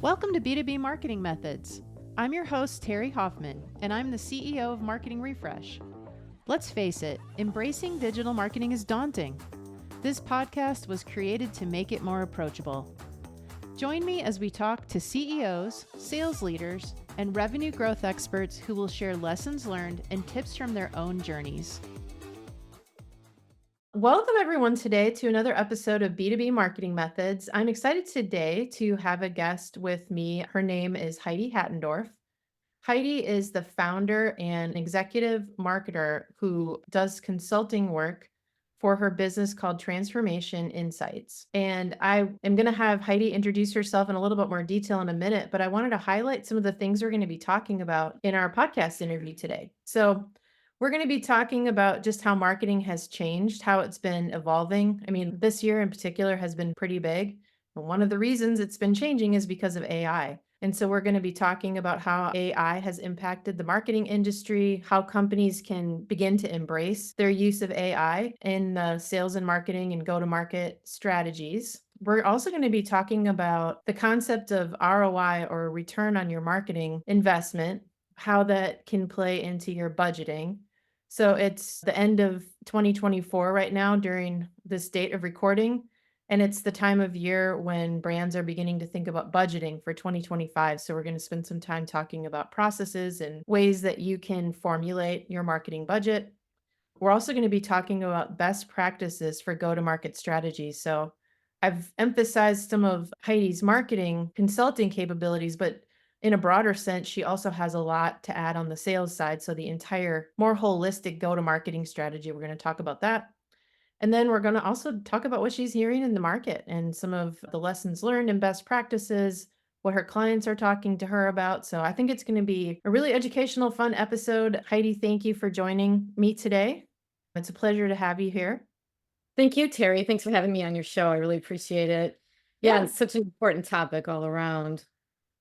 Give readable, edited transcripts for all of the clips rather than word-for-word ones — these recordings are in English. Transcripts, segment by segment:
Welcome to B2B Marketing Methods. I'm your host, Terri Hoffman, and I'm the CEO of Marketing Refresh. Let's face it, embracing digital marketing is daunting. This podcast was created to make it more approachable. Join me as we talk to CEOs, sales leaders, and revenue growth experts who will share lessons learned and tips from their own journeys. Welcome everyone today to another episode of B2B Marketing Methods. I'm excited today to have a guest with me. Her name is Heidi Hattendorf. Heidi is the founder and executive marketer who does consulting work for her business called Transformation Insights. And I am going to have Heidi introduce herself in a little bit more detail in a minute, but I wanted to highlight some of the things we're going to be talking about in our podcast interview today. So we're going to be talking about just how marketing has changed, how it's been evolving. I mean, this year in particular has been pretty big. And one of the reasons it's been changing is because of AI. And so we're going to be talking about how AI has impacted the marketing industry, how companies can begin to embrace their use of AI in the sales and marketing and go-to-market strategies. We're also going to be talking about the concept of ROI, or return on your marketing investment, how that can play into your budgeting. So it's the end of 2024 right now during this date of recording. And it's the time of year when brands are beginning to think about budgeting for 2025. So we're going to spend some time talking about processes and ways that you can formulate your marketing budget. We're also going to be talking about best practices for go-to-market strategies. So I've emphasized some of Heidi's marketing consulting capabilities, but in a broader sense, she also has a lot to add on the sales side. So the entire more holistic go-to-marketing strategy, we're going to talk about that. And then we're going to also talk about what she's hearing in the market and some of the lessons learned and best practices, what her clients are talking to her about. So I think it's going to be a really educational, fun episode. Heidi, thank you for joining me today. It's a pleasure to have you here. Thank you, Terri. Thanks for having me on your show. I really appreciate it. Yeah, it's such an important topic all around.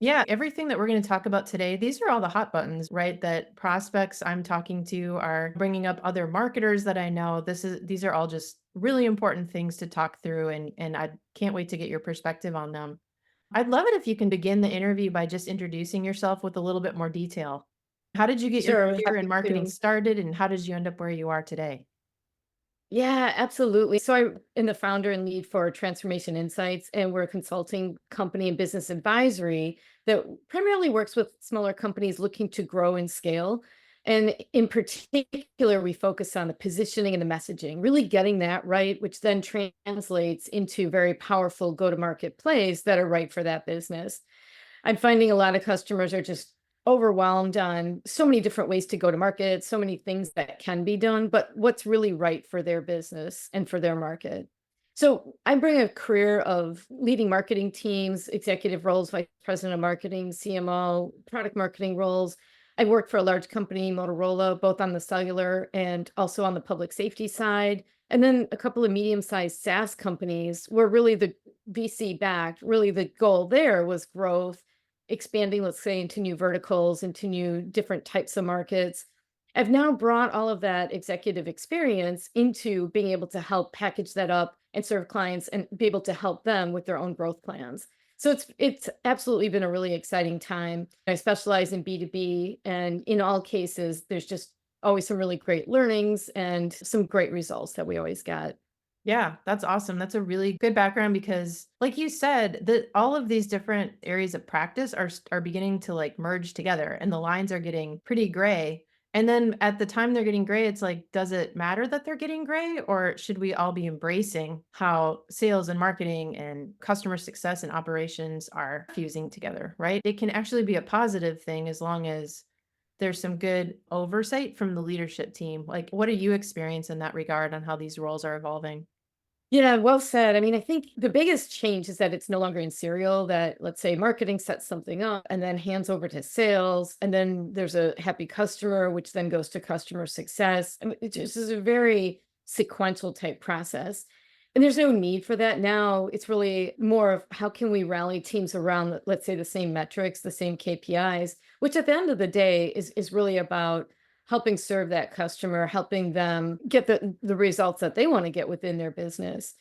Yeah, everything that we're going to talk about today, these are all the hot buttons, right? That prospects I'm talking to are bringing up, other marketers that I know. These are all just really important things to talk through, and I can't wait to get your perspective on them. I'd love it if you can begin the interview by just introducing yourself with a little bit more detail. How did you get your Sure, career in happy marketing to. started, and how did you end up where you are today? Yeah, absolutely. So I'm the founder and lead for Transformation Insights, and we're a consulting company and business advisory that primarily works with smaller companies looking to grow and scale. And in particular, we focus on the positioning and the messaging, really getting that right, which then translates into very powerful go-to-market plays that are right for that business. I'm finding a lot of customers are just overwhelmed on so many different ways to go to market, so many things that can be done, but what's really right for their business and for their market. So I bring a career of leading marketing teams, executive roles, vice president of marketing, CMO, product marketing roles. I worked for a large company, Motorola, both on the cellular and also on the public safety side. And then a couple of medium-sized SaaS companies where really the VC backed, really the goal there was growth, expanding, let's say, into new verticals, into new different types of markets. I've now brought all of that executive experience into being able to help package that up and serve clients and be able to help them with their own growth plans. So it's absolutely been a really exciting time. I specialize in B2B, and in all cases, there's just always some really great learnings and some great results that we always get. Yeah, that's awesome. That's a really good background because, like you said, that all of these different areas of practice are beginning to like merge together, and the lines are getting pretty gray. And then at the time they're getting gray, it's like, does it matter that they're getting gray, or should we all be embracing how sales and marketing and customer success and operations are fusing together, right? It can actually be a positive thing as long as there's some good oversight from the leadership team. Like, what do you experience in that regard on how these roles are evolving? Yeah, well said. I mean, I think the biggest change is that it's no longer in serial, that let's say marketing sets something up and then hands over to sales, and then there's a happy customer, which then goes to customer success. I mean, it just is a very sequential type process. And there's no need for that now. It's really more of how can we rally teams around, let's say, the same metrics, the same KPIs, which at the end of the day is really about helping serve that customer, helping them get the results that they want to get within their business.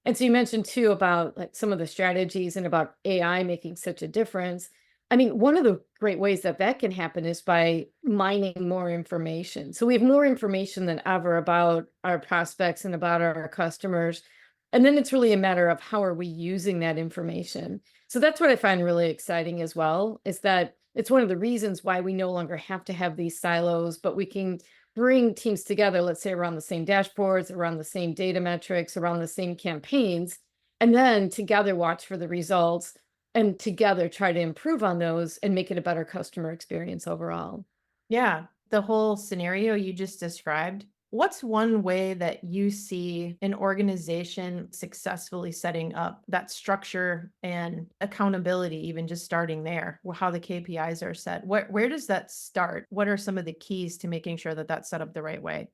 And so you mentioned too about like some of the strategies and about AI making such a difference. I mean, one of the great ways that that can happen is by mining more information. So we have more information than ever about our prospects and about our customers. And then it's really a matter of how are we using that information. So that's what I find really exciting as well, is that it's one of the reasons why we no longer have to have these silos, but we can bring teams together, let's say around the same dashboards, around the same data metrics, around the same campaigns, and then together watch for the results and together try to improve on those and make it a better customer experience overall. Yeah, the whole scenario you just described. What's one way that you see an organization successfully setting up that structure and accountability, even just starting there, how the KPIs are set? Where does that start? What are some of the keys to making sure that that's set up the right way?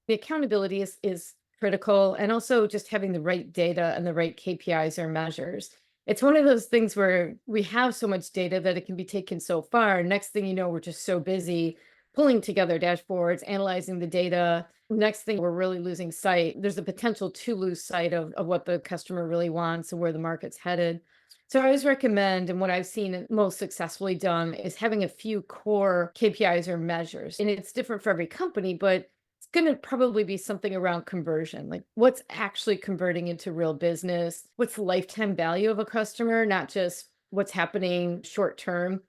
The accountability is critical, and also just having the right data and the right KPIs or measures. It's one of those things where we have so much data that it can be taken so far. Next thing you know, we're just so busy pulling together dashboards, analyzing the data. Next thing, we're really losing sight. There's a potential to lose sight of what the customer really wants and where the market's headed. So I always recommend, and what I've seen it most successfully done is having a few core KPIs or measures. And it's different for every company, but it's going to probably be something around conversion, like what's actually converting into real business, what's the lifetime value of a customer, not just what's happening short term.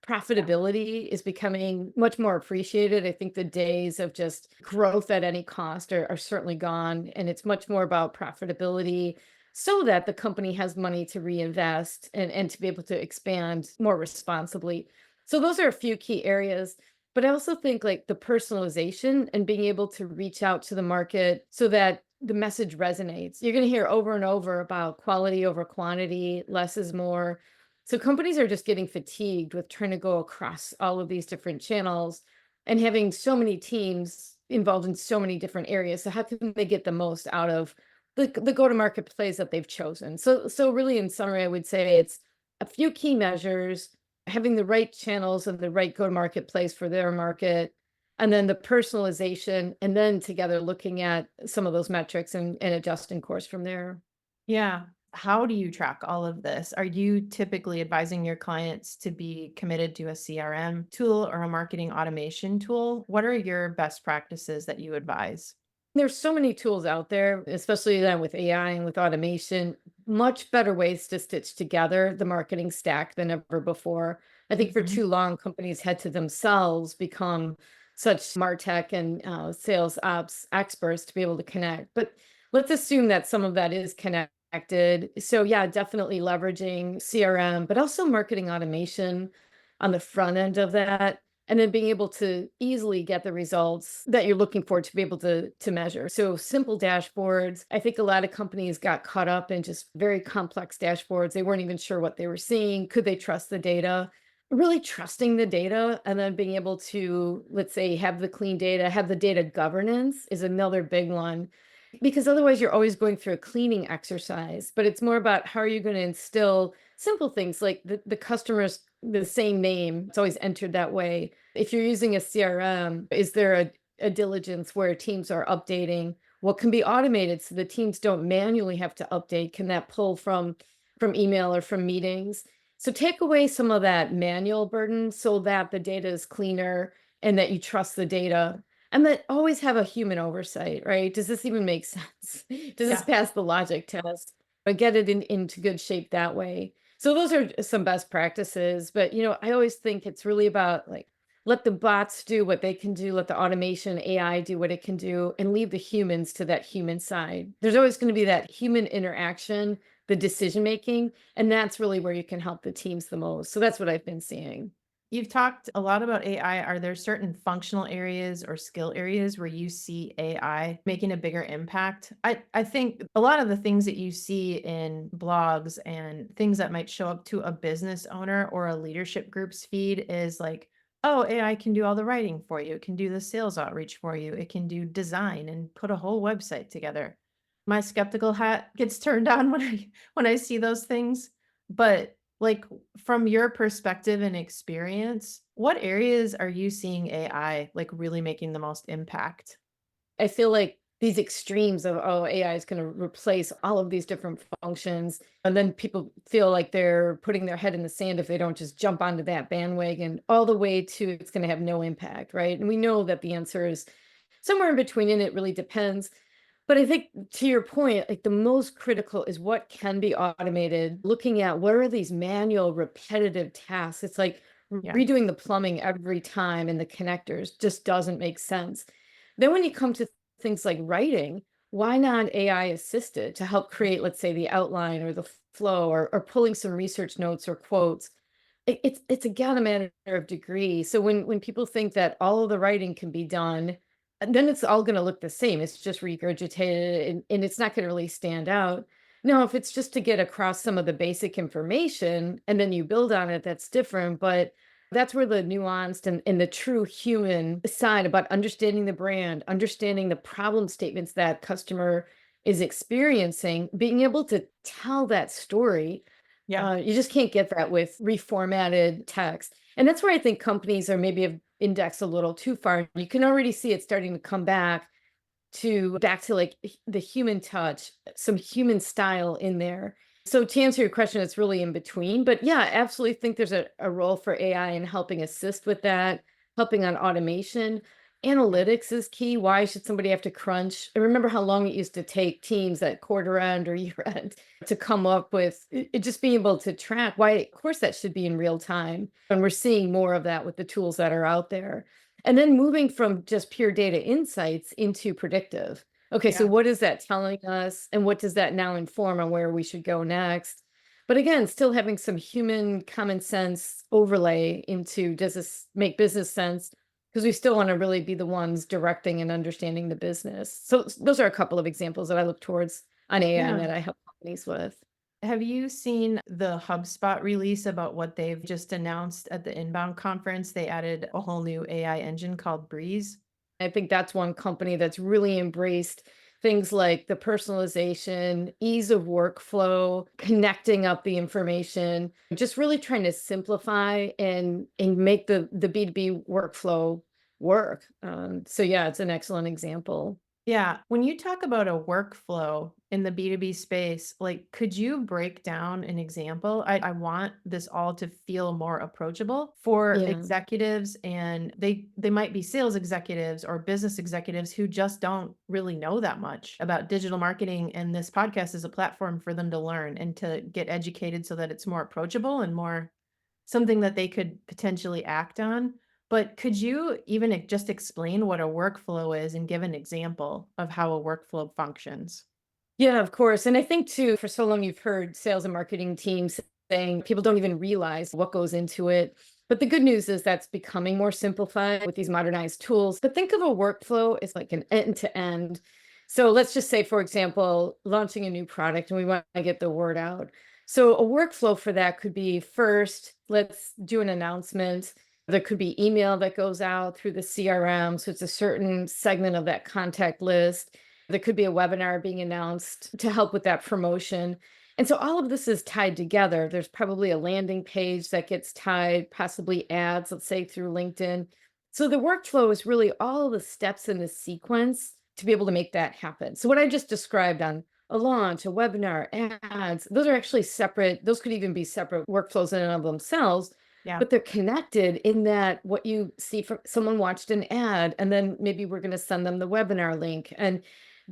Profitability is becoming much more appreciated. I think the days of just growth at any cost are certainly gone. And it's much more about profitability so that the company has money to reinvest and to be able to expand more responsibly. So, those are a few key areas. But I also think like the personalization and being able to reach out to the market so that the message resonates. You're going to hear over and over about quality over quantity, less is more. So companies are just getting fatigued with trying to go across all of these different channels and having so many teams involved in so many different areas. So how can they get the most out of the go-to-market plays that they've chosen? So really in summary, I would say it's a few key measures, having the right channels and the right go-to-market place for their market, and then the personalization, and then together looking at some of those metrics and adjusting course from there. Yeah. How do you track all of this? Are you typically advising your clients to be committed to a CRM tool or a marketing automation tool? What are your best practices that you advise? There's so many tools out there, especially then with AI and with automation, much better ways to stitch together the marketing stack than ever before. I think for Mhm. too long, companies had to themselves become such MarTech and sales ops experts to be able to connect. But let's assume that some of that is connected. So, yeah, definitely leveraging CRM, but also marketing automation on the front end of that, and then being able to easily get the results that you're looking for to be able to measure. So simple dashboards. I think a lot of companies got caught up in just very complex dashboards. They weren't even sure what they were seeing. Could they trust the data? Really trusting the data and then being able to, let's say, have the clean data, have the data governance is another big one. Because otherwise, you're always going through a cleaning exercise, but it's more about how are you going to instill simple things like the customer's the same name. It's always entered that way. If you're using a CRM, is there a diligence where teams are updating? What can be automated so the teams don't manually have to update? Can that pull from email or from meetings? So take away some of that manual burden so that the data is cleaner and that you trust the data. And that always have a human oversight, right? Does this even make sense? Does this Yeah. pass the logic test? But get it into good shape that way. So those are some best practices, but I always think it's really about like let the bots do what they can do, let the automation AI do what it can do, and leave the humans to that human side. There's always going to be that human interaction, the decision making, and that's really where you can help the teams the most. So that's what I've been seeing. You've talked a lot about AI. Are there certain functional areas or skill areas where you see AI making a bigger impact? I think a lot of the things that you see in blogs and things that might show up to a business owner or a leadership group's feed is like, oh, AI can do all the writing for you. It can do the sales outreach for you. It can do design and put a whole website together. My skeptical hat gets turned on when I see those things. But like from your perspective and experience, what areas are you seeing AI like really making the most impact? I feel like these extremes of, oh, AI is going to replace all of these different functions. And then people feel like they're putting their head in the sand if they don't just jump onto that bandwagon, all the way to it's going to have no impact, right? And we know that the answer is somewhere in between, and it really depends. But I think to your point, like the most critical is what can be automated, looking at what are these manual repetitive tasks. It's like Yeah. redoing the plumbing every time and the connectors just doesn't make sense. Then when you come to things like writing, why not AI assisted to help create, let's say, the outline or the flow, or pulling some research notes or quotes? It's again a matter of degree. So when people think that all of the writing can be done, and then it's all going to look the same. It's just regurgitated, and it's not going to really stand out. No, if it's just to get across some of the basic information and then you build on it, that's different. But that's where the nuanced and the true human side about understanding the brand, understanding the problem statements that customer is experiencing, being able to tell that story, Yeah. you just can't get that with reformatted text. And that's where I think companies are maybe have indexed a little too far. You can already see it starting to come back to like the human touch, some human style in there. So to answer your question, it's really in between. But yeah, absolutely think there's a role for AI in helping assist with that, helping on automation. Yeah. Analytics is key. Why should somebody have to crunch? I remember how long it used to take teams at quarter end or year end to come up with just being able to track. Why, of course, that should be in real time. And we're seeing more of that with the tools that are out there. And then moving from just pure data insights into predictive. Okay, so Yeah. what is that telling us? And what does that now inform on where we should go next? But again, still having some human common sense overlay into, does this make business sense? Because we still want to really be the ones directing and understanding the business. So those are a couple of examples that I look towards on AI and Yeah. that I help companies with. Have you seen the HubSpot release about what they've just announced at the Inbound conference? They added a whole new AI engine called Breeze. I think that's one company that's really embraced things like the personalization, ease of workflow, connecting up the information, just really trying to simplify and make the B2B workflow work. So yeah, it's an excellent example. Yeah. When you talk about a workflow in the B2B space, like, could you break down an example? I want this all to feel more approachable for Yeah. executives, and they might be sales executives or business executives who just don't really know that much about digital marketing. And this podcast is a platform for them to learn and to get educated so that it's more approachable and more something that they could potentially act on. But could you even just explain what a workflow is and give an example of how a workflow functions? Yeah, of course. And I think too, for so long you've heard sales and marketing teams saying people don't even realize what goes into it. But the good news is that's becoming more simplified with these modernized tools. But think of a workflow as like an end to end. So let's just say, for example, launching a new product and we want to get the word out. So a workflow for that could be, first, let's do an announcement. There could be email that goes out through the CRM. So it's a certain segment of that contact list. There could be a webinar being announced to help with that promotion. And so all of this is tied together. There's probably a landing page that gets tied, possibly ads, let's say through LinkedIn. So the workflow is really all of the steps in the sequence to be able to make that happen. So what I just described on a launch, a webinar, ads, those are actually separate. Those could even be separate workflows in and of themselves, Yeah. but they're connected in that what you see from someone watched an ad, and then maybe we're going to send them the webinar link. And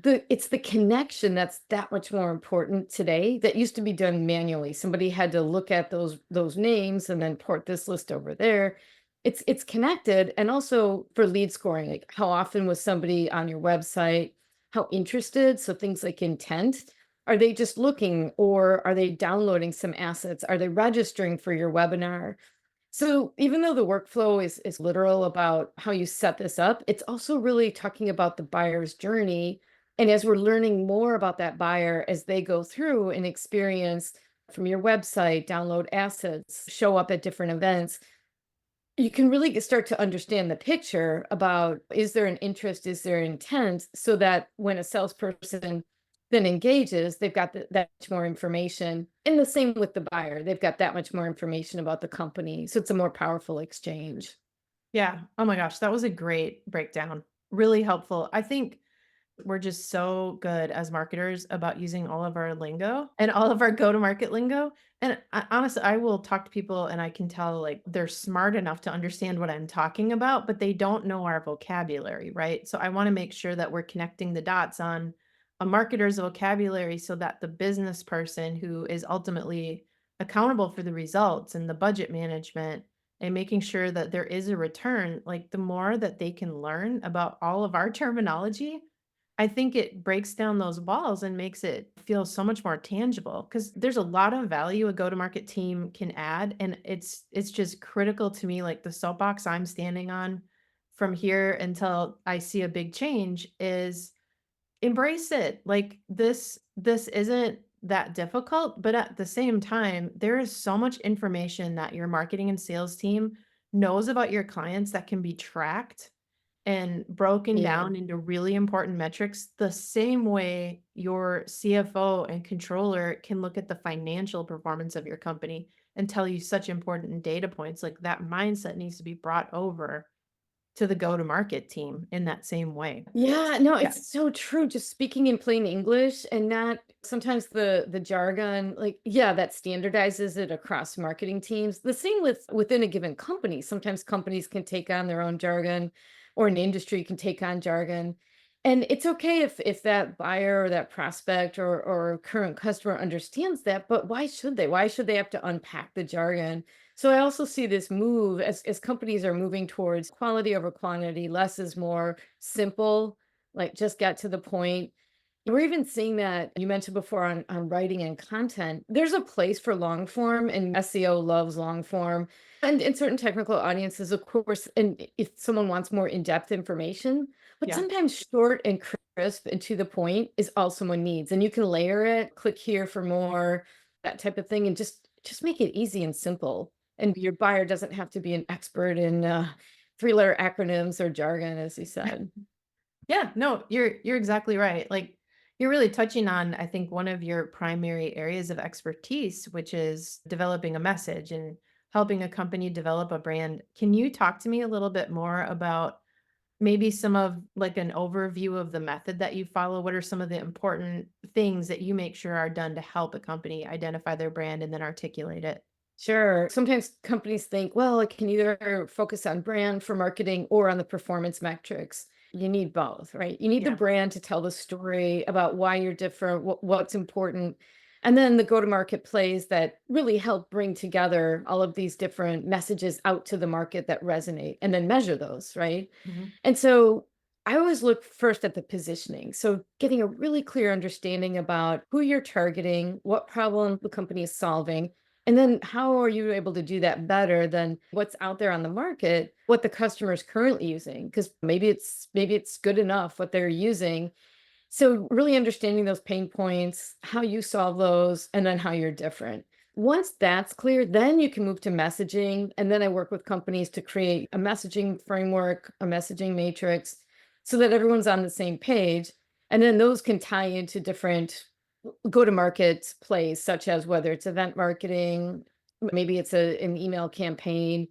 it's the connection that's that much more important today. That used to be done manually. Somebody had to look at those names and then port this list over there. It's connected. And also for lead scoring, like how often was somebody on your website, how interested, so things like intent. Are they just looking, or are they downloading some assets? Are they registering for your webinar? So even though the workflow is literal about how you set this up, it's also really talking about the buyer's journey. And as we're learning more about that buyer as they go through and experience from your website, download assets, show up at different events, you can really start to understand the picture about, is there an interest, is there intent, so that when a salesperson then engages, they've got that much more information. And the same with the buyer, they've got that much more information about the company. So it's a more powerful exchange. Yeah. Oh my gosh, that was a great breakdown. Really helpful. I think We're just so good as marketers about using all of our lingo and all of our go-to-market lingo. And honestly, I will talk to people and I can tell like they're smart enough to understand what I'm talking about, but they don't know our vocabulary, right? So I want to make sure that we're connecting the dots on a marketer's vocabulary so that the business person who is ultimately accountable for the results and the budget management and making sure that there is a return, like the more that they can learn about all of our terminology, I think it breaks down those walls and makes it feel so much more tangible because there's a lot of value a go-to-market team can add, and it's just critical to me, like the soapbox I'm standing on from here until I see a big change is embrace it. Like this isn't that difficult, but at the same time, there is so much information that your marketing and sales team knows about your clients that can be tracked and broken Yeah. down into really important metrics the same way your CFO and controller can look at the financial performance of your company and tell you such important data points. Like that mindset needs to be brought over to the go-to-market team in that same way. Yeah, no, Yeah. it's so true. Just speaking in plain English and not sometimes the jargon, like, yeah, that standardizes it across marketing teams. The same with within a given company. Sometimes companies can take on their own jargon, or an industry can take on jargon. And it's okay if that buyer or that prospect or current customer understands that, but why should they? Why should they have to unpack the jargon? So I also see this move as companies are moving towards quality over quantity, less is more, simple, like just get to the point. We're even seeing that you mentioned before on writing and content. There's a place for long form, and SEO loves long form. And in certain technical audiences, of course, and if someone wants more in-depth information, but Yeah. sometimes short and crisp and to the point is all someone needs. And you can layer it, click here for more, that type of thing, and just make it easy and simple. And your buyer doesn't have to be an expert in three-letter acronyms or jargon, as you said. Yeah, no, you're exactly right. Like you're really touching on, I think, one of your primary areas of expertise, which is developing a message and helping a company develop a brand. Can you talk to me a little bit more about maybe some of like an overview of the method that you follow? What are some of the important things that you make sure are done to help a company identify their brand and then articulate it? Sure. Sometimes companies think, well, it can either focus on brand for marketing or on the performance metrics. You need both, right? You need the Yeah. brand to tell the story about why you're different, what's important. And then the go to market plays that really help bring together all of these different messages out to the market that resonate and then measure those, right? Mhm. And so I always look first at the positioning. So getting a really clear understanding about who you're targeting, what problem the company is solving, and then how are you able to do that better than what's out there on the market, what the customer is currently using? Because maybe it's good enough what they're using. So really understanding those pain points, how you solve those, and then how you're different. Once that's clear, then you can move to messaging. And then I work with companies to create a messaging framework, a messaging matrix, so that everyone's on the same page. And then those can tie into different go to market plays, such as whether it's event marketing, maybe it's an email campaign,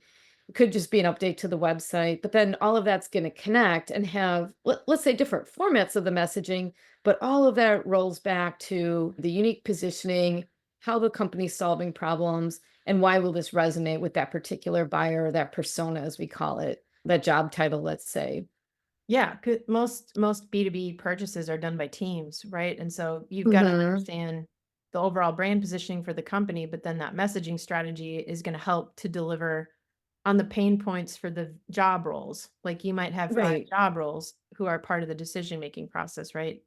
it could just be an update to the website. But then all of that's going to connect and have, let's say, different formats of the messaging, but all of that rolls back to the unique positioning, how the company's solving problems, and why will this resonate with that particular buyer or that persona, as we call it, that job title, let's say. Yeah, most B2B purchases are done by teams, right? And so you've got to Hmm. understand the overall brand positioning for the company, but then that messaging strategy is going to help to deliver on the pain points for the job roles. Like you might have 5 Right. job roles who are part of the decision-making process, right?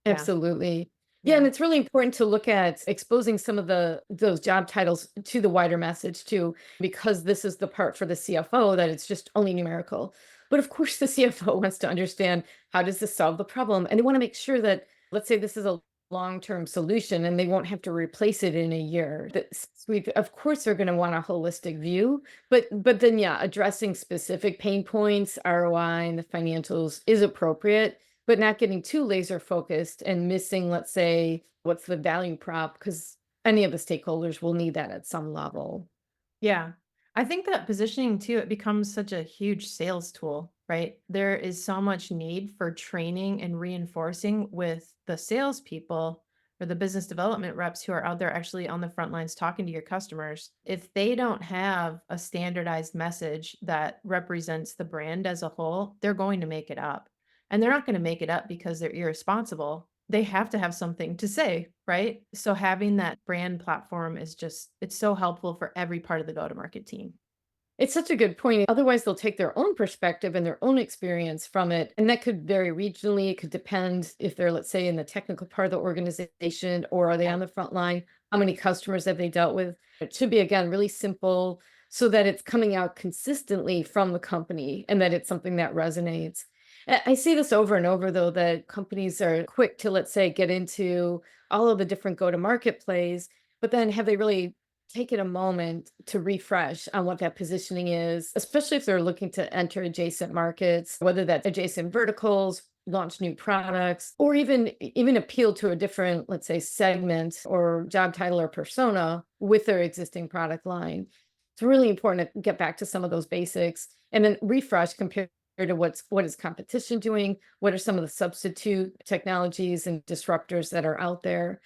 Yeah, Absolutely. Yeah, and yeah, it's really important to look at exposing some of those job titles to the wider message too, because this is the part for the CFO that it's just only numerical. But of course, the CFO wants to understand, how does this solve the problem? And they want to make sure that, let's say this is a long-term solution and they won't have to replace it in a year. That we of course are going to want a holistic view, but then yeah, addressing specific pain points, ROI and the financials is appropriate, but not getting too laser focused and missing, let's say, what's the value prop? Because any of the stakeholders will need that at some level. yeah. I think that positioning too, it becomes such a huge sales tool. right? There is so much need for training and reinforcing with the salespeople or the business development reps who are out there actually on the front lines talking to your customers. If they don't have a standardized message that represents the brand as a whole, they're going to make it up. And they're not going to make it up because they're irresponsible. They have to have something to say, right? So having that brand platform is just, it's so helpful for every part of the go-to-market team. It's such a good point. Otherwise, they'll take their own perspective and their own experience from it. And that could vary regionally. It could depend if they're, let's say, in the technical part of the organization or are they on the front line? How many customers have they dealt with? It should be, again, really simple so that it's coming out consistently from the company and that it's something that resonates. I see this over and over, though, that companies are quick to, let's say, get into all of the different go to market plays, but then have they really taken a moment to refresh on what that positioning is, especially if they're looking to enter adjacent markets, whether that's adjacent verticals, launch new products, or even appeal to a different, let's say, segment or job title or persona with their existing product line. It's really important to get back to some of those basics and then refresh compared to what is competition doing, what are some of the substitute technologies and disruptors that are out there.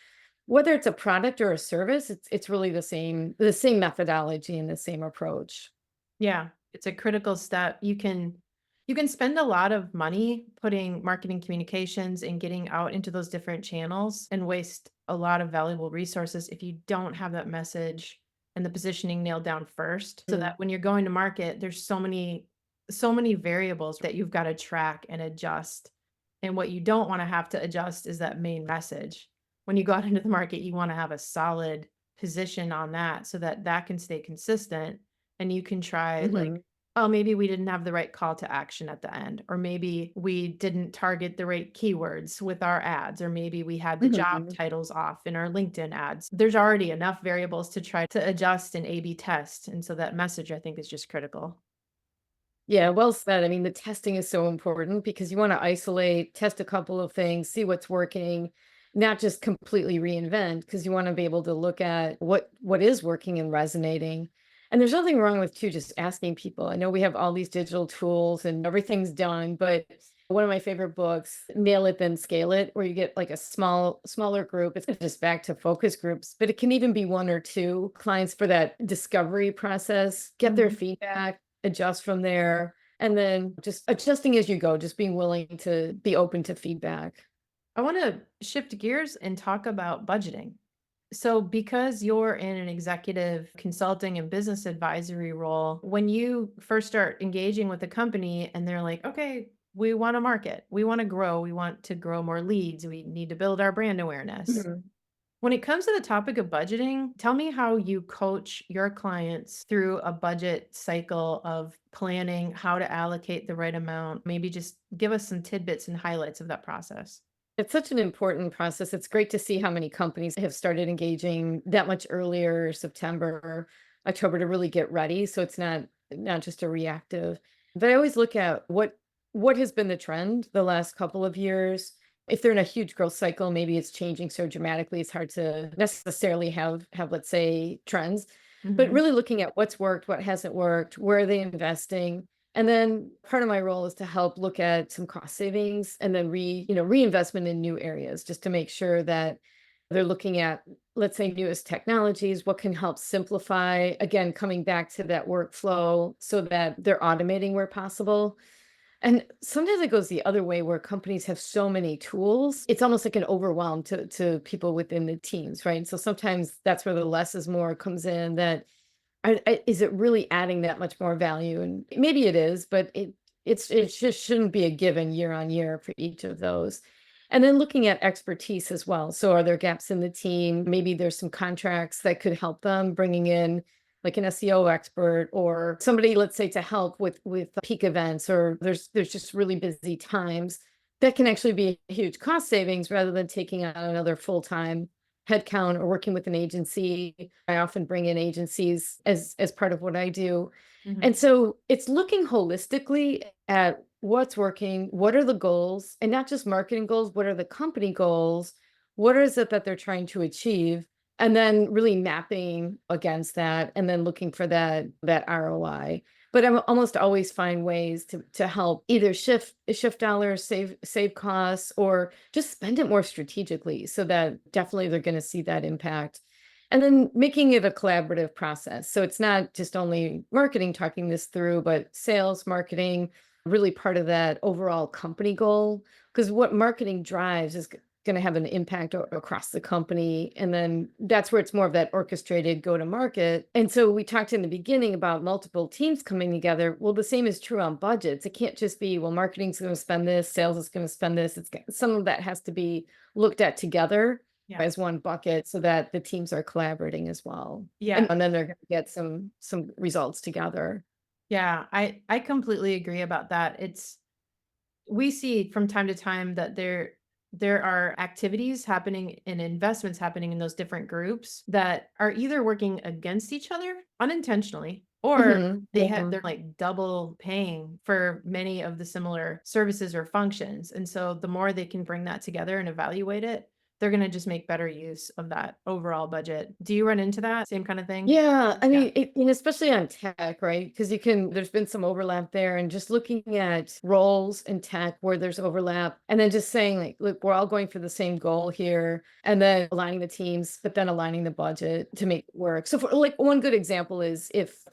Whether it's a product or a service, it's really the same methodology and the same approach. Yeah, it's a critical step. You can spend a lot of money putting marketing communications and getting out into those different channels and waste a lot of valuable resources if you don't have that message and the positioning nailed down first so Mm. that when you're going to market, there's so many variables that you've got to track and adjust. And what you don't want to have to adjust is that main message. When you go out into the market, you want to have a solid position on that so that that can stay consistent and you can try like, Mhm. oh, maybe we didn't have the right call to action at the end, or maybe we didn't target the right keywords with our ads, or maybe we had the job Mhm. titles off in our LinkedIn ads. There's already enough variables to try to adjust and A/B test. And so that message, I think, is just critical. Yeah, well said. I mean, the testing is so important because you want to isolate, test a couple of things, see what's working, not just completely reinvent, because you want to be able to look at what is working and resonating. And there's nothing wrong with too just asking people. I know we have all these digital tools and everything's done, but one of my favorite books, Nail It Then Scale It, where you get like a smaller group. It's not just back to focus groups, but it can even be one or two clients for that discovery process, get their Mhm. feedback, adjust from there, and then just adjusting as you go, just being willing to be open to feedback. I want to shift gears and talk about budgeting. So, because you're in an executive consulting and business advisory role, when you first start engaging with a company and they're like, okay, we want to market, we want to grow, we want to grow more leads, we need to build our brand awareness. Mhm. When it comes to the topic of budgeting, tell me how you coach your clients through a budget cycle of planning, how to allocate the right amount. Maybe just give us some tidbits and highlights of that process. It's such an important process. It's great to see how many companies have started engaging that much earlier, September, October, to really get ready. So it's not just a reactive. But I always look at what has been the trend the last couple of years. If they're in a huge growth cycle, maybe it's changing so dramatically, it's hard to necessarily have let's say trends. But Mhm. really looking at what's worked, what hasn't worked, where are they investing, and then part of my role is to help look at some cost savings and then reinvestment in new areas just to make sure that they're looking at, let's say, newest technologies, what can help simplify, again, coming back to that workflow so that they're automating where possible. And sometimes it goes the other way where companies have so many tools, it's almost like an overwhelm to people within the teams, right? So sometimes that's where the less is more comes in that is it really adding that much more value? And maybe it is, but it just shouldn't be a given year on year for each of those. And then looking at expertise as well. So are there gaps in the team? Maybe there's some contracts that could help them bringing in like an SEO expert or somebody, let's say, to help with peak events, or there's just really busy times that can actually be a huge cost savings rather than taking on another full-time headcount or working with an agency. I often bring in agencies as part of what I do. Mhm. And so it's looking holistically at what's working, what are the goals, and not just marketing goals, what are the company goals? What is it that they're trying to achieve? and then really mapping against that and then looking for that ROI. But I almost always find ways to help either shift dollars, save costs, or just spend it more strategically so that definitely they're going to see that impact. And then making it a collaborative process. So it's not just only marketing talking this through, but sales, marketing, really part of that overall company goal. Because what marketing drives is going to have an impact across the company. And then that's where it's more of that orchestrated go to market. And so we talked in the beginning about multiple teams coming together. Well, the same is true on budgets. It can't just be, well, marketing's going to spend this, sales is going to spend this. Some of that has to be looked at together Yeah. as one bucket so that the teams are collaborating as well. Yeah. And then they're going to get some results together. Yeah. I completely agree about that. We see from time to time that there are activities happening and investments happening in those different groups that are either working against each other unintentionally, or Yeah. they're like double paying for many of the similar services or functions. And so the more they can bring that together and evaluate it, they're going to just make better use of that overall budget. Do you run into that same kind of thing? Yeah, I Yeah. mean, and especially on tech, right? Because there's been some overlap there, and just looking at roles in tech where there's overlap, and then just saying, like, look, we're all going for the same goal here, and then aligning the teams, but then aligning the budget to make it work. So, for like one good example is if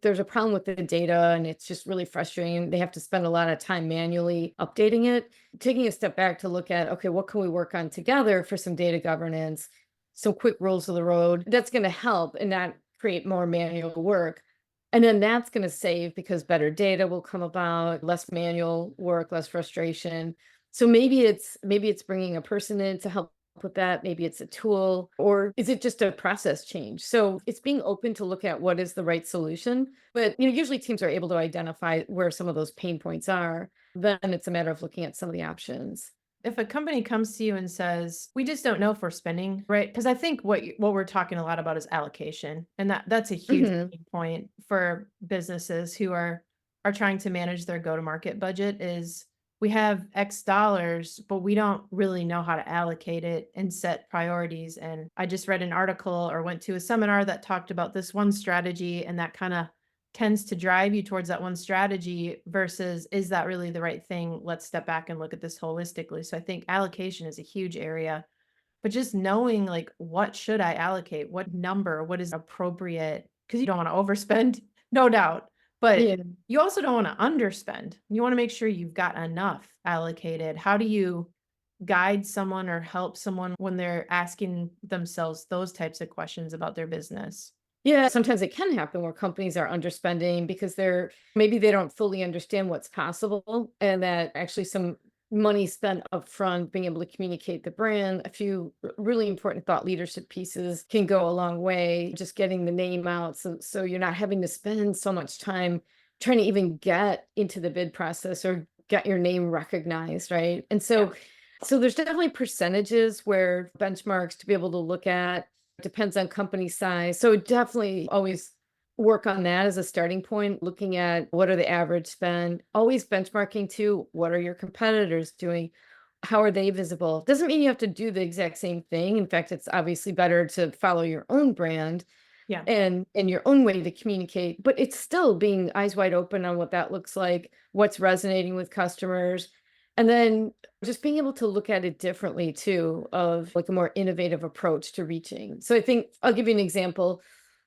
there's a problem with the data and it's just really frustrating, they have to spend a lot of time manually updating it, taking a step back to look at, okay, what can we work on together for some data governance, some quick rules of the road that's going to help and not create more manual work. And then that's going to save because better data will come about, less manual work, less frustration. So maybe it's bringing a person in to help with that. Maybe it's a tool, or is it just a process change? So it's being open to look at what is the right solution. But usually teams are able to identify where some of those pain points are. Then it's a matter of looking at some of the options. If a company comes to you and says, "We just don't know if we're spending," right? Because I think what we're talking a lot about is allocation, and that's a huge Mhm. pain point for businesses who are trying to manage their go-to-market budget is we have X dollars, but we don't really know how to allocate it and set priorities. And I just read an article or went to a seminar that talked about this one strategy, and that kind of tends to drive you towards that one strategy versus, is that really the right thing? Let's step back and look at this holistically. So I think allocation is a huge area, but just knowing like, what should I allocate? What number? What is appropriate? Because you don't want to overspend, no doubt, but Yeah. you also don't want to underspend. You want to make sure you've got enough allocated. How do you guide someone or help someone when they're asking themselves those types of questions about their business? Yeah, sometimes it can happen where companies are underspending because maybe they don't fully understand what's possible, and that actually some money spent upfront being able to communicate the brand, a few really important thought leadership pieces can go a long way. Just getting the name out, so you're not having to spend so much time trying to even get into the bid process or get your name recognized, right? And Yeah. so there's definitely percentages where benchmarks to be able to look at. Depends on company size. So definitely always work on that as a starting point, looking at what are the average spend, always benchmarking too. What are your competitors doing? How are they visible? Doesn't mean you have to do the exact same thing. In fact, it's obviously better to follow your own brand Yeah. and your own way to communicate, but it's still being eyes wide open on what that looks like, what's resonating with customers, and then just being able to look at it differently too, of like a more innovative approach to reaching. So I think I'll give you an example.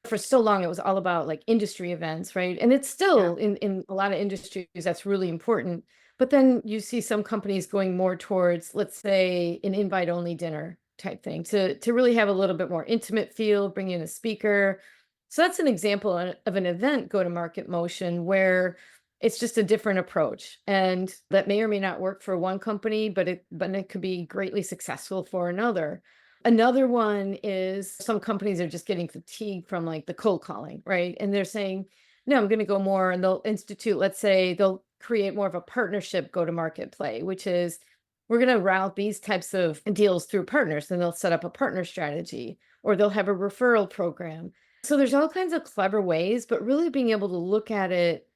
For so long, it was all about like industry events, right? And it's Yeah. still in a lot of industries that's really important. But then you see some companies going more towards, let's say, an invite only dinner type thing to really have a little bit more intimate feel, bring in a speaker. So that's an example of an event go to market motion where it's just a different approach, and that may or may not work for one company, but it could be greatly successful for another. Another one is some companies are just getting fatigued from like the cold calling, right? And they're saying, no, I'm going to go more, and they'll institute, let's say they'll create more of a partnership go to market play, which is we're going to route these types of deals through partners, and they'll set up a partner strategy, or they'll have a referral program. So there's all kinds of clever ways, but really being able to look at it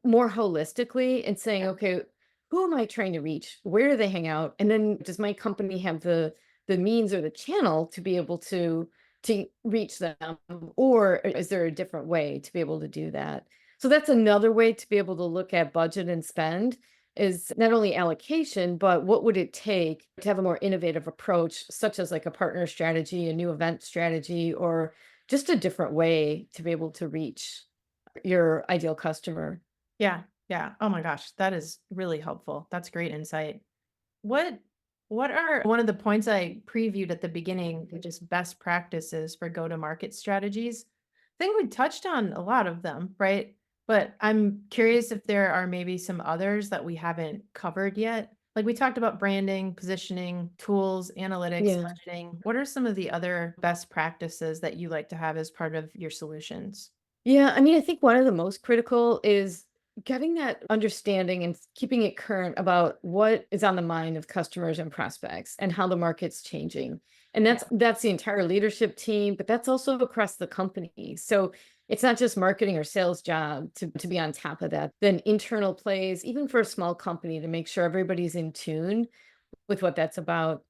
more holistically and saying, Yeah. okay, who am I trying to reach? Where do they hang out? And then does my company have the means or the channel to be able to to reach them? Or is there a different way to be able to do that? So that's another way to be able to look at budget and spend is not only allocation, but what would it take to have a more innovative approach, such as like a partner strategy, a new event strategy, or just a different way to be able to reach your ideal customer. Yeah, yeah. Oh my gosh, that is really helpful. That's great insight. What what are one of the points I previewed at the beginning, just best practices for go-to-market strategies? I think we touched on a lot of them, right? But I'm curious if there are maybe some others that we haven't covered yet. Like we talked about branding, positioning, tools, analytics, Yeah. budgeting. What are some of the other best practices that you like to have as part of your solutions? Yeah, I mean, I think one of the most critical is getting that understanding and keeping it current about what is on the mind of customers and prospects and how the market's changing. And Yeah. that's the entire leadership team, but that's also across the company. So it's not just marketing or sales job to be on top of that. Then internal plays, even for a small company, to make sure everybody's in tune with what that's about.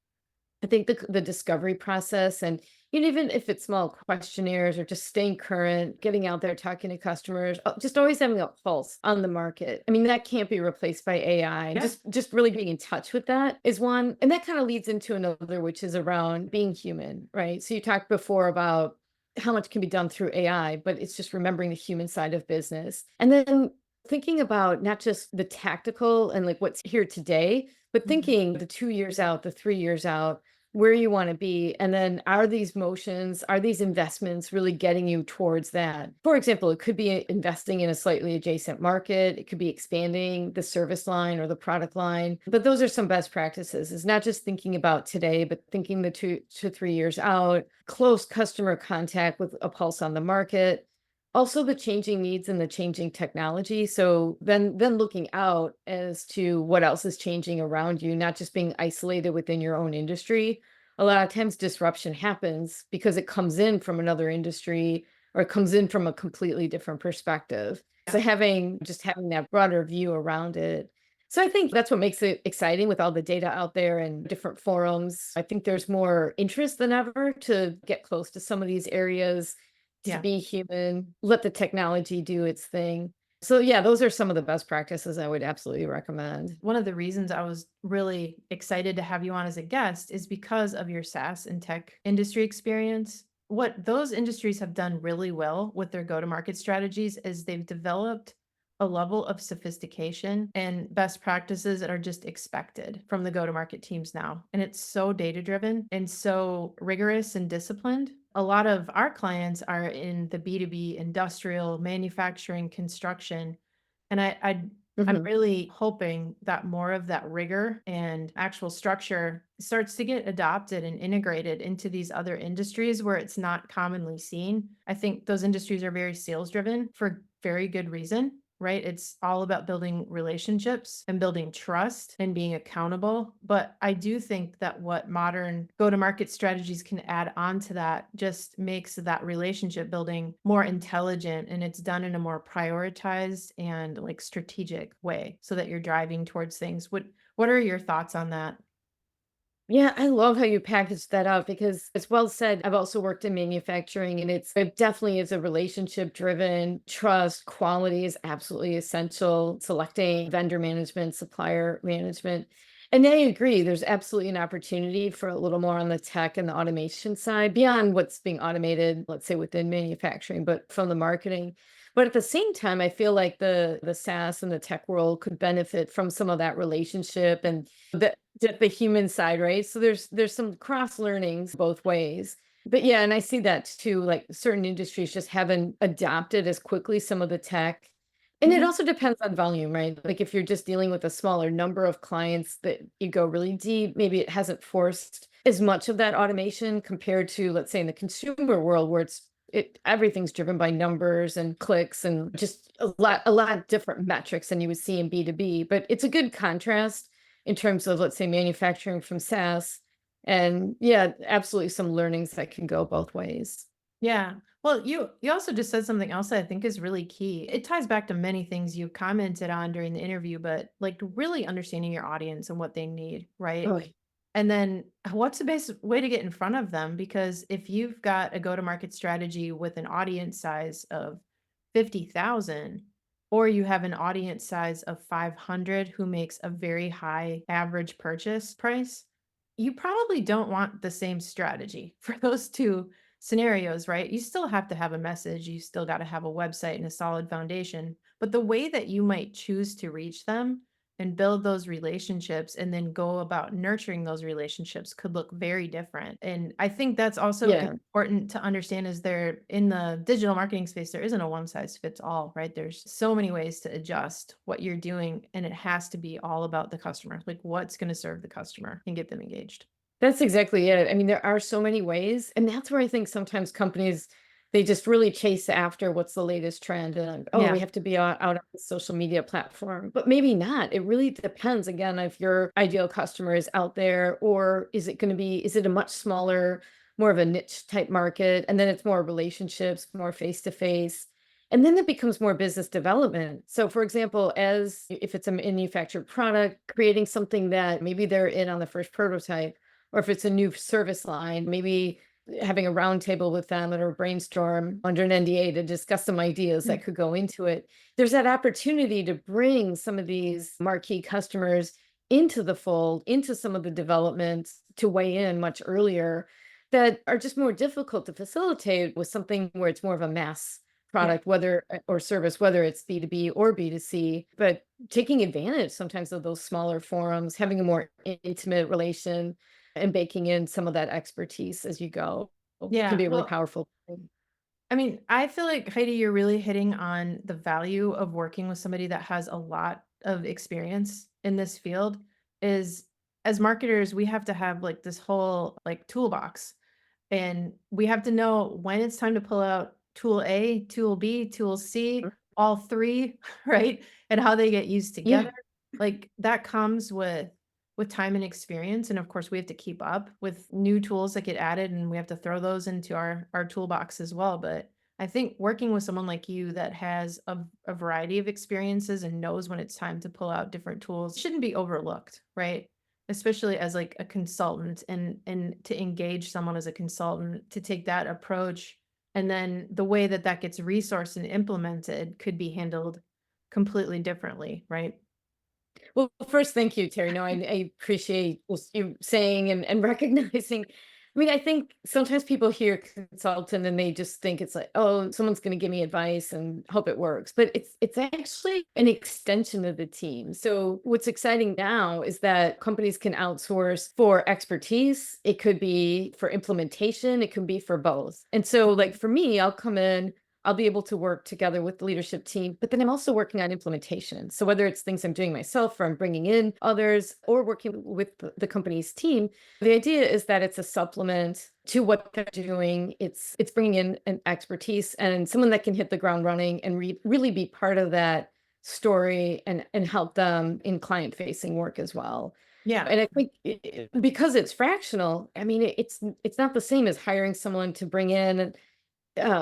I think the discovery process and even if it's small questionnaires or just staying current, getting out there, talking to customers, just always having a pulse on the market. I mean, that can't be replaced by AI. Yeah. Just really being in touch with that is one. And that kind of leads into another, which is around being human, right? So you talked before about how much can be done through AI, but it's just remembering the human side of business. And then thinking about not just the tactical and like what's here today, but Mhm. thinking the 2 years out, the 3 years out, where you want to be. And then are these motions, are these investments really getting you towards that? For example, it could be investing in a slightly adjacent market, it could be expanding the service line or the product line. But those are some best practices. It's not just thinking about today, but thinking the 2 to 3 years out, close customer contact with a pulse on the market. Also the changing needs and the changing technology. So then looking out as to what else is changing around you, not just being isolated within your own industry. A lot of times disruption happens because it comes in from another industry or it comes in from a completely different perspective. So Yeah. having that broader view around it. So I think that's what makes it exciting with all the data out there and different forums. I think there's more interest than ever to get close to some of these areas, to Yeah. be human, let the technology do its thing. So yeah, those are some of the best practices I would absolutely recommend. One of the reasons I was really excited to have you on as a guest is because of your SaaS and tech industry experience. What those industries have done really well with their go-to-market strategies is they've developed a level of sophistication and best practices that are just expected from the go-to-market teams now. And it's so data-driven and so rigorous and disciplined. A lot of our clients are in the B2B, industrial, manufacturing, construction, and I'm Mhm. really hoping that more of that rigor and actual structure starts to get adopted and integrated into these other industries where it's not commonly seen. I think those industries are very sales driven for very good reason, right? It's all about building relationships and building trust and being accountable. But I do think that what modern go to market strategies can add on to that just makes that relationship building more intelligent, and it's done in a more prioritized and like strategic way so that you're driving towards things. What are your thoughts on that? Yeah, I love how you packaged that up because it's well said. I've also worked in manufacturing and it definitely is a relationship driven. Trust, quality is absolutely essential. Selecting vendor management, supplier management. And I agree, there's absolutely an opportunity for a little more on the tech and the automation side beyond what's being automated, let's say within manufacturing, but from the marketing. But at the same time, I feel like the SaaS and the tech world could benefit from some of that relationship and the human side, right? So there's some cross learnings both ways. But yeah, and I see that too, like certain industries just haven't adopted as quickly some of the tech. And it Mhm. also depends on volume, right? Like if you're just dealing with a smaller number of clients that you go really deep, maybe it hasn't forced as much of that automation compared to, let's say, in the consumer world where everything's driven by numbers and clicks and just a lot different metrics than you would see in B2B. But it's a good contrast in terms of, let's say, manufacturing from SaaS. And yeah, absolutely some learnings that can go both ways. Yeah. Well, you also just said something else that I think is really key. It ties back to many things you commented on during the interview, but like really understanding your audience and what they need, right? Oh, And then what's the best way to get in front of them? Because if you've got a go-to-market strategy with an audience size of 50,000, or you have an audience size of 500 who makes a very high average purchase price, you probably don't want the same strategy for those two scenarios, right? You still have to have a message, you still got to have a website and a solid foundation, but the way that you might choose to reach them and build those relationships and then go about nurturing those relationships could look very different. And I think that's also Yeah. important to understand is there in the digital marketing space, there isn't a one size fits all, right? There's so many ways to adjust what you're doing, and it has to be all about the customer, like what's going to serve the customer and get them engaged. That's exactly it. I mean, there are so many ways, and that's where I think sometimes companies they just really chase after what's the latest trend and oh, we Yeah. have to be out on the social media platform. But maybe not. It really depends again if your ideal customer is out there or is it going to be is it a much smaller, more of a niche type market and then it's more relationships, more face to face. And then it becomes more business development. So, for example, as if it's a manufactured product, creating something that maybe they're in on the first prototype, or if it's a new service line, maybe having a roundtable with them or a brainstorm under an NDA to discuss some ideas that could go into it. There's that opportunity to bring some of these marquee customers into the fold, into some of the developments to weigh in much earlier that are just more difficult to facilitate with something where it's more of a mass Yeah. product, whether or service, whether it's B2B or B2C, but taking advantage sometimes of those smaller forums, having a more intimate relation and baking in some of that expertise as you go can Yeah. be a really Well, powerful thing. I mean, I feel like Heidi, you're really hitting on the value of working with somebody that has a lot of experience in this field is as marketers, we have to have like this whole like toolbox and we have to know when it's time to pull out tool A, tool B, tool C, Mm. all three, right? And how they get used Yeah. together. Like that comes with time and experience. And of course, we have to keep up with new tools that get added and we have to throw those into our toolbox as well. But I think working with someone like you that has a variety of experiences and knows when it's time to pull out different tools shouldn't be overlooked, right? Especially as like a consultant and to engage someone as a consultant to take that approach and then the way that that gets resourced and implemented could be handled completely differently, right? Well, first, thank you, Terry. No, I appreciate you saying and recognizing. I mean, I think sometimes people hear consultant and they just think it's like, oh, someone's going to give me advice and hope it works. But it's actually an extension of the team. So what's exciting now is that companies can outsource for expertise. It could be for implementation. It can be for both. And so, like for me, I'll come in. I'll be able to work together with the leadership team, but then I'm also working on implementation. So whether it's things I'm doing myself or I'm bringing in others or working with the company's team, the idea is that it's a supplement to what they're doing. It's bringing in an expertise and someone that can hit the ground running and really be part of that story and help them in client facing work as well. Yeah. And I think because it's fractional, I mean, it's not the same as hiring someone to bring in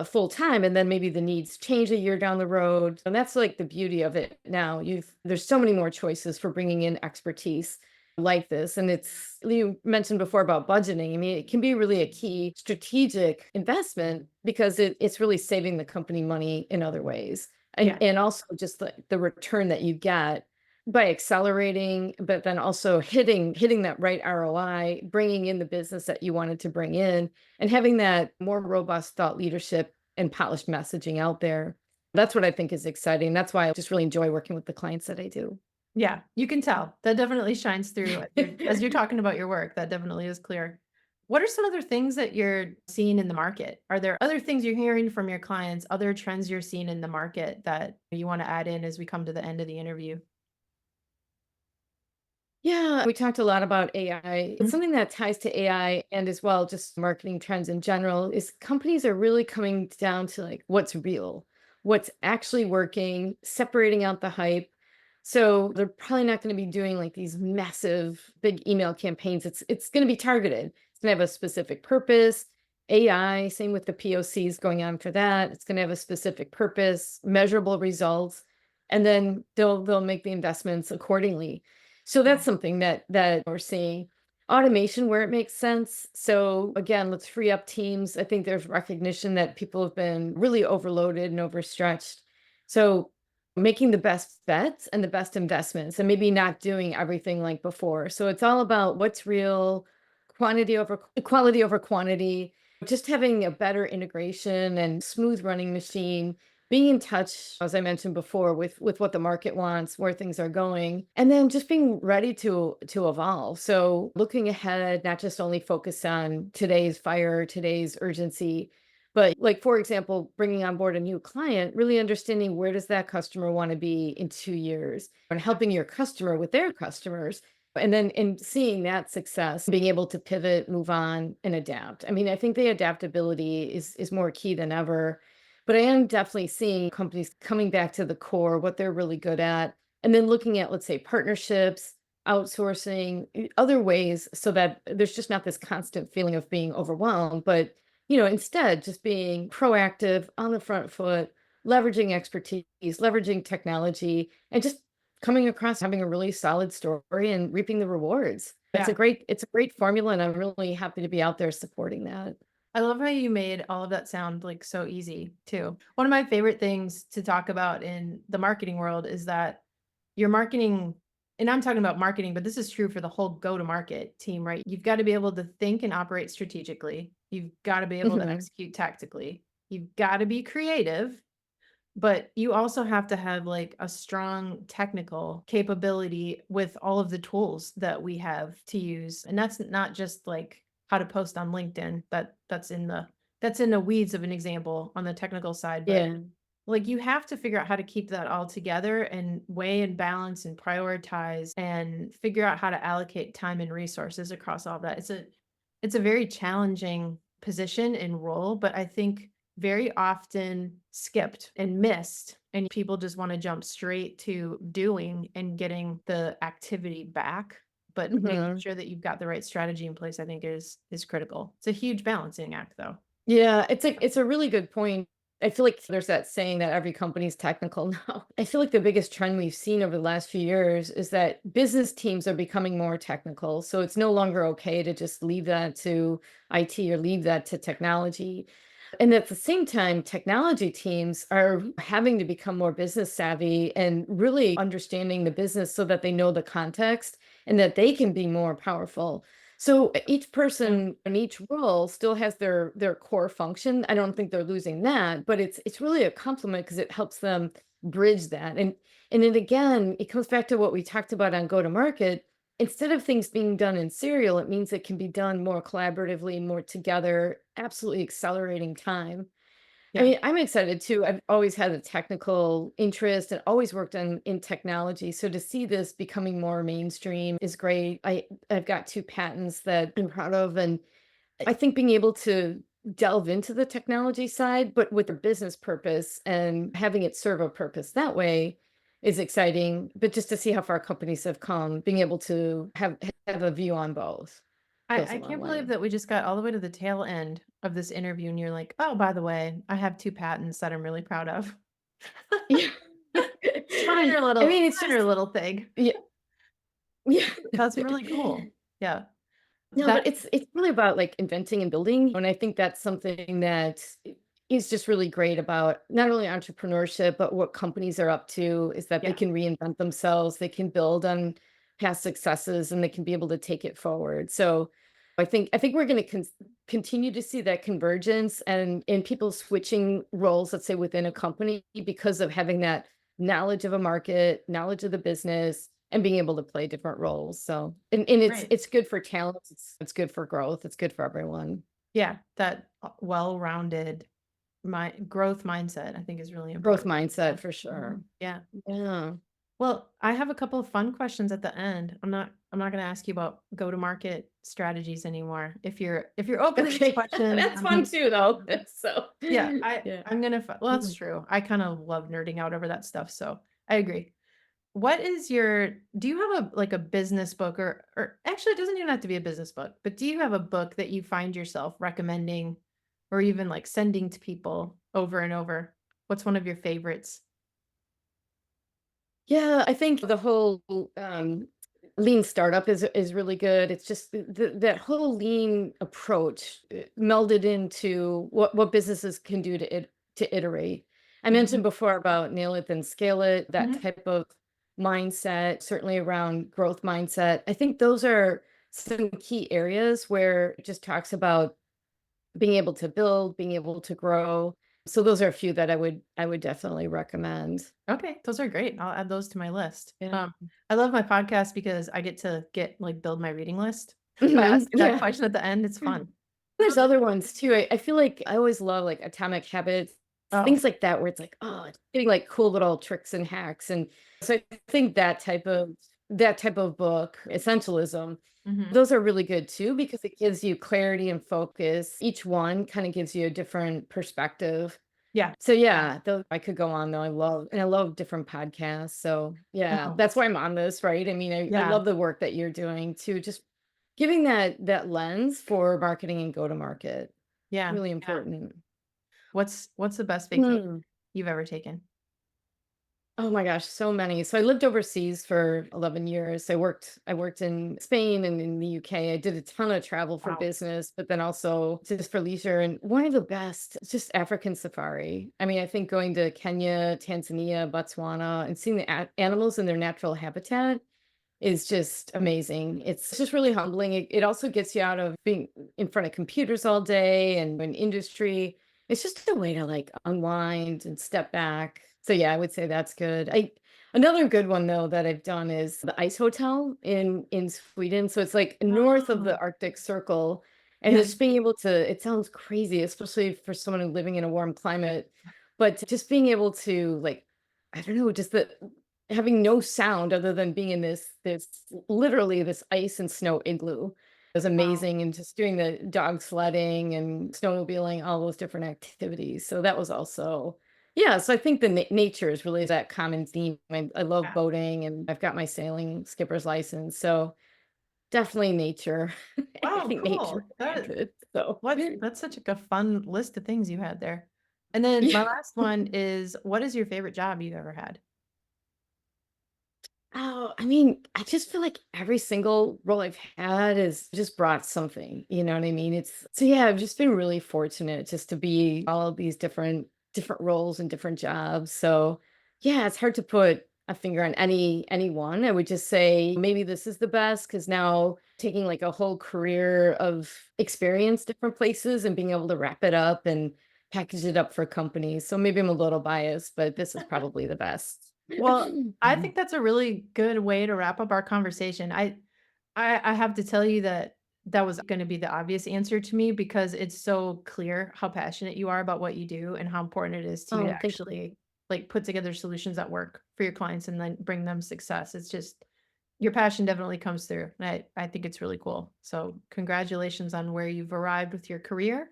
full time and then maybe the needs change a year down the road. And that's like the beauty of it now. There's so many more choices for bringing in expertise like this. And it's you mentioned before about budgeting. I mean, it can be really a key strategic investment because it's really saving the company money in other ways. Yeah. And also just the return that you get by accelerating, but then also hitting that right ROI, bringing in the business that you wanted to bring in and having that more robust thought leadership and polished messaging out there. That's what I think is exciting. That's why I just really enjoy working with the clients that I do. Yeah, you can tell. That definitely shines through as you're talking about your work, that definitely is clear. What are some other things that you're seeing in the market? Are there other things you're hearing from your clients, other trends you're seeing in the market that you wanna add in as we come to the end of the interview? Yeah, we talked a lot about AI. It's Mhm. something that ties to AI and as well just marketing trends in general is companies are really coming down to like what's real, what's actually working, separating out the hype. So they're probably not going to be doing like these massive big email campaigns. It's going to be targeted. It's going to have a specific purpose. AI, same with the POCs going on for that. It's going to have a specific purpose, measurable results, and then they'll make the investments accordingly. So Yeah. that's something that we're seeing. automation where it makes sense. So again, let's free up teams. I think there's recognition that people have been really overloaded and overstretched. So making the best bets and the best investments and maybe not doing everything like before. So it's all about what's real, quality over quantity, just having a better integration and smooth running machine, being in touch, as I mentioned before, with what the market wants, where things are going, and then just being ready to evolve. So looking ahead, not just only focus on today's fire, today's urgency, but like for example, bringing on board a new client, really understanding where does that customer want to be in 2 years, and helping your customer with their customers. And then in seeing that success, being able to pivot, move on, and adapt. I mean, I think the adaptability is more key than ever, but I am definitely seeing companies coming back to the core, what they're really good at, and then looking at, let's say, partnerships, outsourcing, other ways so that there's just not this constant feeling of being overwhelmed, but instead just being proactive on the front foot, leveraging expertise, leveraging technology, and just coming across having a really solid story and reaping the rewards. Yeah. It's a great formula, and I'm really happy to be out there supporting that. I love how you made all of that sound like so easy too. One of my favorite things to talk about in the marketing world is that your marketing, and I'm talking about marketing, but this is true for the whole go to market team, right? You've got to be able to think and operate strategically. You've got to be able to Mhm. execute tactically. You've got to be creative, but you also have to have like a strong technical capability with all of the tools that we have to use. And that's not just like how to post on LinkedIn. That's in the weeds of an example on the technical side, but Yeah. like you have to figure out how to keep that all together and weigh and balance and prioritize and figure out how to allocate time and resources across all of that. It's a very challenging position and role, but I think very often skipped and missed. And people just want to jump straight to doing and getting the activity back. But making Mhm. sure that you've got the right strategy in place, I think is critical. It's a huge balancing act though. Yeah, it's a really good point. I feel like there's that saying that every company's technical now. I feel like the biggest trend we've seen over the last few years is that business teams are becoming more technical. So it's no longer okay to just leave that to IT or leave that to technology. And at the same time, technology teams are having to become more business savvy and really understanding the business so that they know the context and that they can be more powerful. So each Yeah. person in each role still has their core function. I don't think they're losing that, but it's really a compliment because it helps them bridge that. And then again, it comes back to what we talked about on go to market. Instead of things being done in serial, it means it can be done more collaboratively, more together, absolutely accelerating time. I Yeah. mean, I'm excited too. I've always had a technical interest and always worked in technology. So to see this becoming more mainstream is great. I've got two patents that I'm proud of, and I think being able to delve into the technology side, but with a business purpose and having it serve a purpose that way is exciting. But just to see how far companies have come, being able to have a view on both goes a I long can't believe way. that we just got all the way to the tail end of this interview and you're like, "Oh, by the way, I have 2 patents that I'm really proud of." Yeah. It's I mean, it's minor just little thing. yeah, yeah. That's really cool. Yeah. No, but That it's really about, like, inventing and building, and I think that's something that is just really great about not only entrepreneurship, but what companies are up to, is that they yeah. can reinvent themselves, they can build on past successes, and they can be able to take it forward. So, I think we're gonna continue to see that convergence and in people switching roles, let's say, within a company because of having that knowledge of a market, knowledge of the business, and being able to play different roles. So, and it's Right. it's good for talent, it's good for growth, it's good for everyone. Yeah, that, well-rounded growth mindset, I think is really Growth important. Yeah. mindset for sure. Mhm. Yeah. Yeah. Well, I have a couple of fun questions at the end. I'm not gonna ask you about go-to-market strategies anymore. If you're open to these Okay. questions, That's fun too, though. So, yeah, yeah. I'm gonna well, that's Mhm. true. I kind of love nerding out over that stuff, so I agree. Do you have a business book or actually it doesn't even have to be a business book, but do you have a book that you find yourself recommending or even like sending to people over and over? What's one of your favorites? Yeah, I think the whole Lean startup is really good. It's just that whole lean approach melded into what businesses can do to iterate. I Mhm. mentioned before about nail it then scale it, that Mhm. type of mindset, certainly around growth mindset. I think those are some key areas where it just talks about being able to build, being able to grow. So those are a few that I would definitely recommend. Okay, those are great. I'll add those to my list. Yeah. I love my podcast because I get to build my reading list by asking that Yeah. question at the end. It's fun. There's other ones too. I feel like I always love like Atomic Habits, Oh, things like that, where it's like, oh, it's getting like cool little tricks and hacks. And so I think that type of book, Essentialism, mhm. those are really good too, because it gives you clarity and focus. Each one kind of gives you a different perspective. Yeah. So yeah, though I could go on though. I love different podcasts. So yeah, Oh, that's why I'm on this, right? I mean, I yeah. love the work that you're doing too. Just giving that lens for marketing and go to market. Yeah. Really important. What's the best vacation Hmm. you've ever taken? Oh my gosh, so many. So I lived overseas for 11 years. I worked in Spain and in the UK. I did a ton of travel for Wow. business, but then also just for leisure. And one of the best is just African safari. I mean, I think going to Kenya, Tanzania, Botswana, and seeing the animals in their natural habitat is just amazing. It's just really humbling. It also gets you out of being in front of computers all day and in industry. It's just a way to like unwind and step back. So yeah, I would say that's good. I Another good one though that I've done is the Ice Hotel in Sweden. So it's like north of the Oh, Arctic Circle. And yeah. just being able to, it sounds crazy, especially for someone who's living in a warm climate, but just being able to like, I don't know, just the having no sound other than being in this literally this ice and snow igloo was Wow. amazing, and just doing the dog sledding and snowmobiling, all those different activities. So that was also yeah, so I think the nature is really that common theme. I love Yeah. boating and I've got my sailing skipper's license. So definitely nature. I Wow, think nature cool. is really good. So That's such a fun list of things you had there. And then my last one is, what is your favorite job you've ever had? Oh, I mean, I just feel like every single role I've had has just brought something, you know what I mean? It's so yeah, I've just been really fortunate just to be all of these different roles and different jobs. So yeah, it's hard to put a finger on any one. I would just say maybe this is the best because now taking like a whole career of experience different places and being able to wrap it up and package it up for companies. So maybe I'm a little biased, but this is probably the best. Well, I think that's a really good way to wrap up our conversation. I have to tell you that that was gonna be the obvious answer to me because it's so clear how passionate you are about what you do and how important it is to you to Oh, thank you. actually, put together solutions that work for your clients and then bring them success. It's just your passion definitely comes through, and I think it's really cool. So, congratulations on where you've arrived with your career,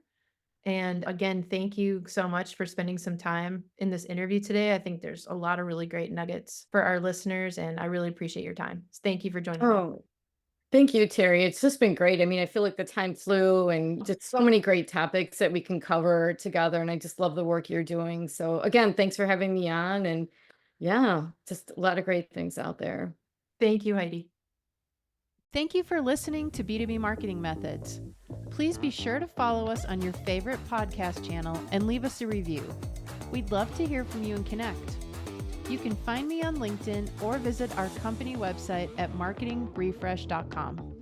and again, thank you so much for spending some time in this interview today. I think there's a lot of really great nuggets for our listeners, and I really appreciate your time. So thank you for joining me. Oh, thank you, Terry. It's just been great. I mean, I feel like the time flew and just so many great topics that we can cover together. And I just love the work you're doing. So, again, thanks for having me on. And yeah, just a lot of great things out there. Thank you, Heidi. Thank you for listening to B2B Marketing Methods. Please be sure to follow us on your favorite podcast channel and leave us a review. We'd love to hear from you and connect. You can find me on LinkedIn or visit our company website at marketingrefresh.com.